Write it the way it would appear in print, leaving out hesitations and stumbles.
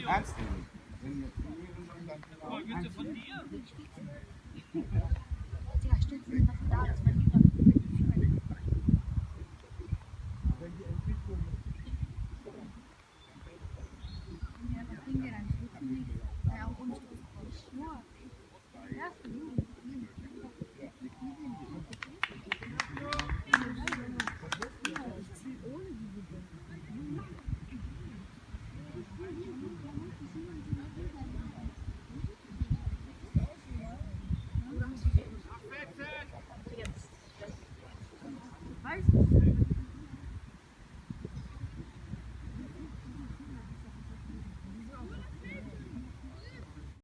ernst nehmen. Wenn wir trainieren, dann Willst du von dir? Ja, stimmt, sind noch da, dass man lieber. wenn die Entwicklung Ja, das Ding, der dann schützen nicht, ja, auch uns nur.